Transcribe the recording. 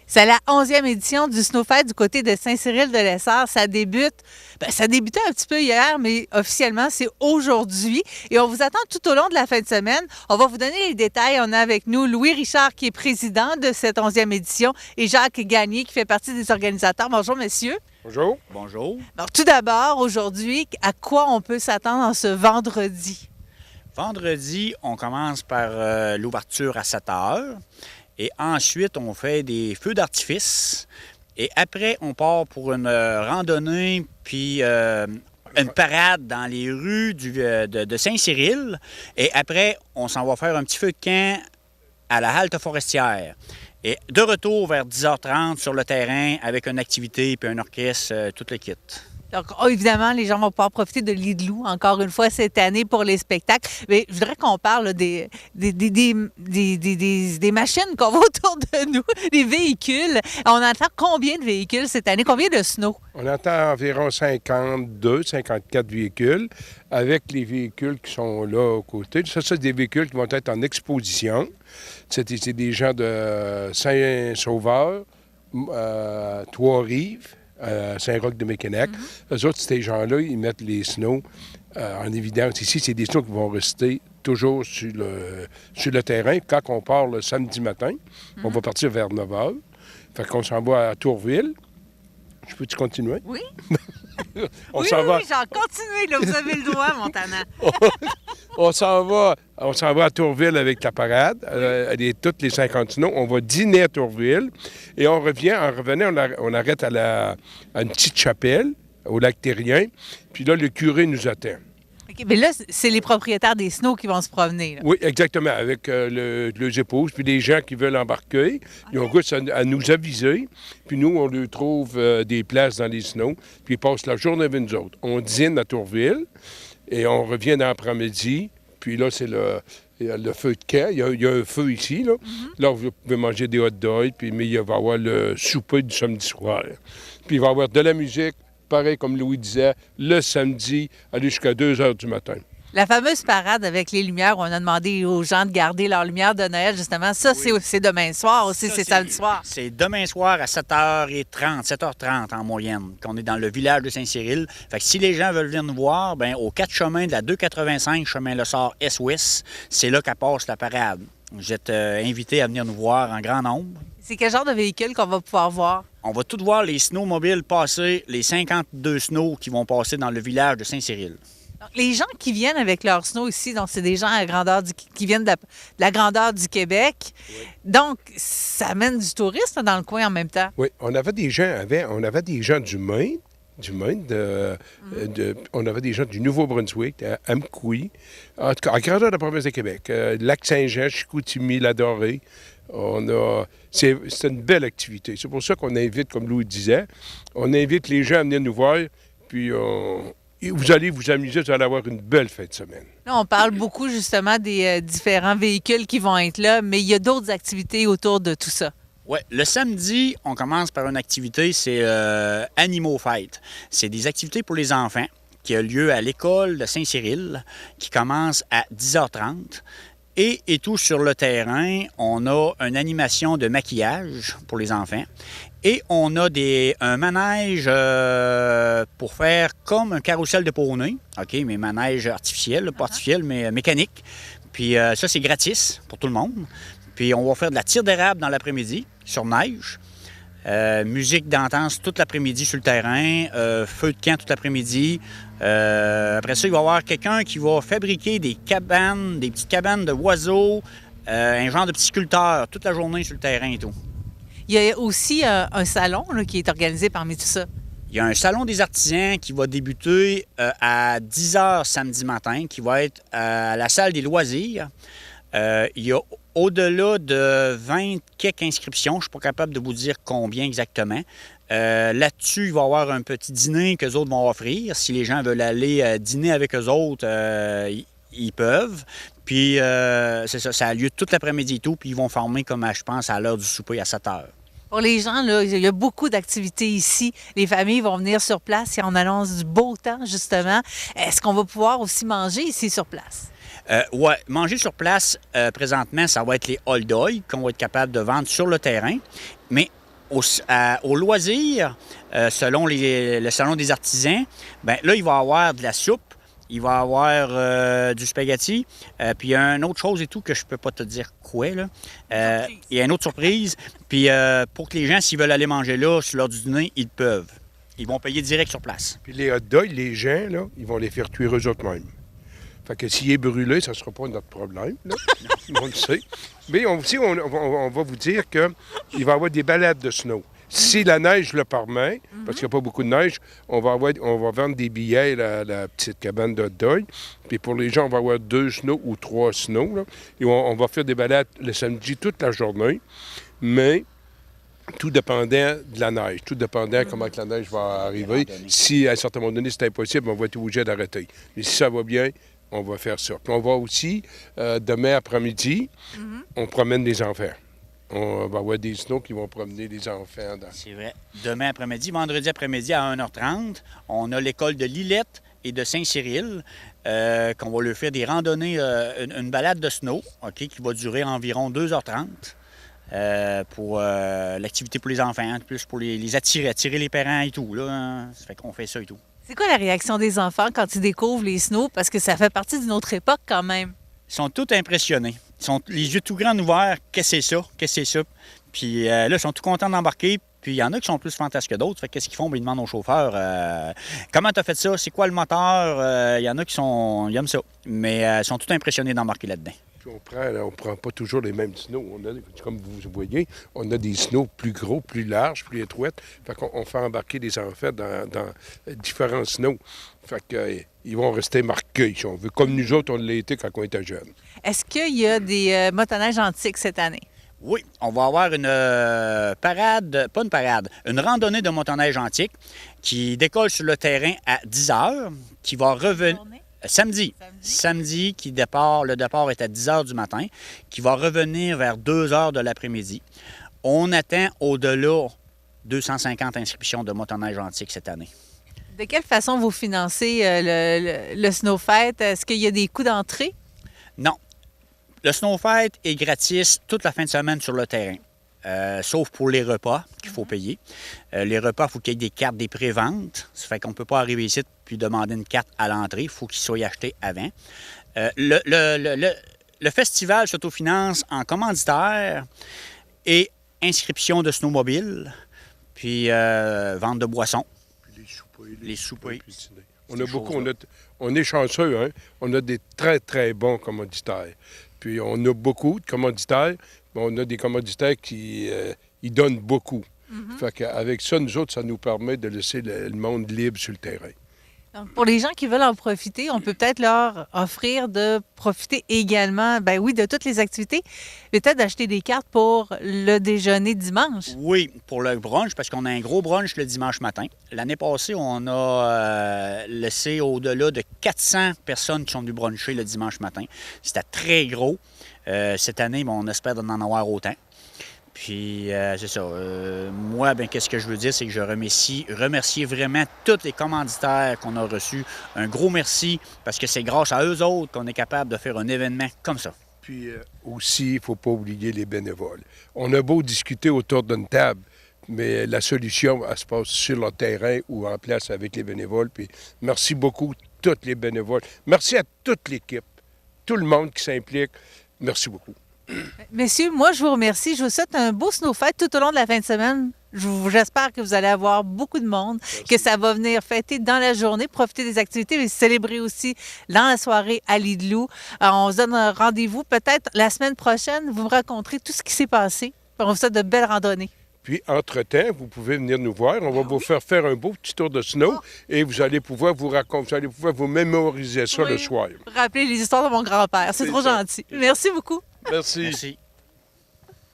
C'est la 11e édition du Snowfest du côté de Saint-Cyril-de-L'Essard. Ça ça débutait un petit peu hier, mais officiellement, c'est aujourd'hui. Et on vous attend tout au long de la fin de semaine. On va vous donner les détails. On a avec nous Louis Richard, qui est président de cette 11e édition, et Jacques Gagné, qui fait partie des organisateurs. Bonjour, messieurs. Bonjour. Bonjour. Alors, tout d'abord, aujourd'hui, à quoi on peut s'attendre en ce vendredi? Vendredi, on commence par l'ouverture à 7 heures. Et ensuite, on fait des feux d'artifice. Et après, on part pour une randonnée, puis une parade dans les rues de Saint-Cyril. Et après, on s'en va faire un petit feu de camp à la halte forestière. Et de retour vers 10h30 sur le terrain avec une activité puis un orchestre, tout le kit. Donc, évidemment, les gens vont pouvoir profiter de l'Igloo encore une fois cette année pour les spectacles. Mais je voudrais qu'on parle des machines qu'on voit autour de nous, des véhicules. On entend combien de véhicules cette année? Combien de snow? On attend environ 52, 54 véhicules avec les véhicules qui sont là aux côtés. Ça, c'est des véhicules qui vont être en exposition. C'est des gens de Saint-Sauveur, Trois-Rives, Saint-Roch-de-Méquenec. Eux autres, ces gens-là, ils mettent les snows en évidence. Ici, c'est des snows qui vont rester toujours sur le terrain. Quand on part le samedi matin, on va partir vers 9 h. Fait qu'on s'en va à Tourville. Je peux-tu continuer? Oui. Oui, j'en continue. Là, vous avez le droit, Montana. On s'en va à Tourville avec la parade, toutes les 50 snows. On va dîner à Tourville et on revient. En revenant, on arrête à une petite chapelle au lac Terrien. Puis là, le curé nous attend. OK, mais là, c'est les propriétaires des snows qui vont se promener. Là. Oui, exactement, avec leurs épouses. Puis les gens qui veulent embarquer, ils ont goût à nous aviser. Puis nous, on leur trouve des places dans les snows. Puis ils passent la journée avec nous autres. On dîne à Tourville et on revient dans l'après-midi. Puis là, c'est le feu de camp. Il y a un feu ici, là. Là, vous pouvez manger des hot dogs, mais il va y avoir le souper du samedi soir. Puis il va y avoir de la musique, pareil comme Louis disait, le samedi, aller jusqu'à 2 h du matin. La fameuse parade avec les lumières où on a demandé aux gens de garder leurs lumières de Noël, justement, ça, oui. C'est demain soir aussi, c'est samedi soir. C'est demain soir à 7h30, 7h30 en moyenne, qu'on est dans le village de Saint-Cyril. Fait que si les gens veulent venir nous voir, bien, aux 4 chemins de la 285, chemin Le Sort Est-Ouest, c'est là qu'elle passe la parade. Vous êtes invités à venir nous voir en grand nombre. C'est quel genre de véhicule qu'on va pouvoir voir? On va tout voir les snowmobiles passer, les 52 snows qui vont passer dans le village de Saint-Cyril. Donc, les gens qui viennent avec leur snow ici, donc c'est des gens qui viennent de la grandeur du Québec. Oui. Donc, ça amène du tourisme dans le coin en même temps. Oui, on avait des gens du Maine. On avait des gens du Nouveau-Brunswick, à Amqui, en tout cas, à grandeur de la province de Québec. Lac-Saint-Jean, Chicoutimi, La Dorée. C'est une belle activité. C'est pour ça qu'on invite, comme Louis disait, on invite les gens à venir nous voir, puis vous allez vous amuser, vous allez avoir une belle fin de semaine. Là, on parle beaucoup justement des différents véhicules qui vont être là, mais il y a d'autres activités autour de tout ça. Oui, le samedi, on commence par une activité, c'est Animaux Fête. C'est des activités pour les enfants qui a lieu à l'école de Saint-Cyril, qui commence à 10h30. Et tout sur le terrain, on a une animation de maquillage pour les enfants. Et on a un manège pour faire comme un carrousel de poney. OK, mais manège artificiel, pas artificiel, mais mécanique. Puis ça, c'est gratis pour tout le monde. Puis on va faire de la tire d'érable dans l'après-midi, sur neige. Musique d'entente toute l'après-midi sur le terrain. Feu de camp toute l'après-midi. Après ça, il va y avoir quelqu'un qui va fabriquer des petites cabanes d'oiseaux, un genre de petit sculpteur toute la journée sur le terrain et tout. Il y a aussi un salon là, qui est organisé parmi tout ça. Il y a un salon des artisans qui va débuter à 10 h samedi matin, qui va être à la salle des loisirs. Il y a au-delà de 20 quelques inscriptions, je ne suis pas capable de vous dire combien exactement. Là-dessus, il va y avoir un petit dîner qu'eux autres vont offrir. Si les gens veulent aller dîner avec eux autres, ils peuvent. Puis, c'est ça, ça a lieu toute l'après-midi et tout, puis ils vont former, comme je pense, à l'heure du souper à 7 h. Pour les gens, là, il y a beaucoup d'activités ici. Les familles vont venir sur place et on annonce du beau temps, justement. Est-ce qu'on va pouvoir aussi manger ici sur place? Oui, manger sur place, présentement, ça va être les hot dogs qu'on va être capable de vendre sur le terrain. Mais Au loisir, selon le salon des artisans, bien là, il va y avoir de la soupe, il va y avoir du spaghetti, puis il y a une autre chose et tout que je peux pas te dire quoi, là. Il y a une autre surprise. Puis pour que les gens, s'ils veulent aller manger là, sur l'heure du dîner, ils peuvent. Ils vont payer direct sur place. Puis les hot dogs, les gens, là, ils vont les faire cuire eux autres mêmes. Fait que s'il est brûlé, ça ne sera pas notre problème, là. On le sait. Mais on va vous dire qu'il va y avoir des balades de snow. Si la neige le permet, parce qu'il n'y a pas beaucoup de neige, on va vendre des billets à la petite cabane de hot dog. Puis pour les gens, on va avoir 2 snows ou 3 snows, là. Et on va faire des balades le samedi toute la journée. Mais tout dépendant de la neige, tout dépendant comment que la neige va arriver. Si à un certain moment donné, c'est impossible, on va être obligé d'arrêter. Mais si ça va bien, on va faire ça. Puis on va aussi, demain après-midi, on promène les enfants. On va avoir des snows qui vont promener les enfants. C'est vrai. Demain après-midi, vendredi après-midi à 1h30, on a l'école de Lillette et de Saint-Cyril, qu'on va leur faire des randonnées, une balade de snow, OK, qui va durer environ 2h30. Pour l'activité pour les enfants, plus pour les attirer les parents et tout. Là, hein. Ça fait qu'on fait ça et tout. C'est quoi la réaction des enfants quand ils découvrent les snows? Parce que ça fait partie d'une autre époque quand même. Ils sont tous impressionnés. Ils sont les yeux tout grands ouverts. Qu'est-ce que c'est ça? Qu'est-ce que c'est ça? Puis là, ils sont tout contents d'embarquer. Puis il y en a qui sont plus fantasques que d'autres. Fait qu'est-ce qu'ils font? Bien, ils demandent au chauffeur comment tu as fait ça? C'est quoi le moteur? Il y en a qui ils aiment ça. Mais ils sont tous impressionnés d'embarquer là-dedans. On prend pas toujours les mêmes snows. Comme vous voyez, on a des snows plus gros, plus larges, plus étroites. Fait qu'on fait embarquer les enfants dans différents snows. Fait qu'ils vont rester marqués, si on veut. Comme nous autres, on l'a été quand on était jeunes. Est-ce qu'il y a des motoneiges antiques cette année? Oui, on va avoir une randonnée de motoneige antique qui décolle sur le terrain à 10 h, qui va revenir... Samedi, le départ est à 10 h du matin, qui va revenir vers 2 h de l'après-midi. On attend au-delà 250 inscriptions de motoneige antique cette année. De quelle façon vous financez le Snowfest? Est-ce qu'il y a des coûts d'entrée? Non. Le Snowfest est gratis toute la fin de semaine sur le terrain. Sauf pour les repas qu'il faut payer. Les repas, il faut qu'il y ait des cartes des préventes. Ça fait qu'on ne peut pas arriver ici puis demander une carte à l'entrée. Il faut qu'ils soient achetés avant. Le festival s'autofinance en commanditaire et inscription de snowmobile, puis vente de boissons. Les soupers. On est chanceux, hein? On a des très, très bons commanditaires. Puis on a beaucoup de commanditaires, mais on a des commanditaires qui ils donnent beaucoup. Fait qu'avec ça, nous autres, ça nous permet de laisser le monde libre sur le terrain. Donc, pour les gens qui veulent en profiter, on peut peut-être leur offrir de profiter également, ben oui, de toutes les activités, peut-être d'acheter des cartes pour le déjeuner dimanche. Oui, pour le brunch, parce qu'on a un gros brunch le dimanche matin. L'année passée, on a laissé au-delà de 400 personnes qui sont venues bruncher le dimanche matin. C'était très gros. Cette année, on espère d'en avoir autant. Puis, c'est ça. Moi, bien, qu'est-ce que je veux dire, c'est que je remercie vraiment tous les commanditaires qu'on a reçus. Un gros merci, parce que c'est grâce à eux autres qu'on est capable de faire un événement comme ça. Puis aussi, il ne faut pas oublier les bénévoles. On a beau discuter autour d'une table, mais la solution, elle se passe sur le terrain ou en place avec les bénévoles. Puis merci beaucoup, tous les bénévoles. Merci à toute l'équipe, tout le monde qui s'implique. Merci beaucoup. Messieurs, moi, je vous remercie. Je vous souhaite un beau Snowfest tout au long de la fin de semaine. J'espère que vous allez avoir beaucoup de monde, que ça va venir fêter dans la journée, profiter des activités, mais célébrer aussi dans la soirée à Lidlou. On se donne un rendez-vous peut-être la semaine prochaine. Vous me raconterez tout ce qui s'est passé. On vous souhaite de belles randonnées. Puis, entre-temps, vous pouvez venir nous voir. On va vous faire un beau petit tour de snow et vous allez pouvoir vous raconter, vous allez pouvoir vous mémoriser ça le soir. Rappeler les histoires de mon grand-père. C'est trop gentil. Merci beaucoup. Merci. Merci.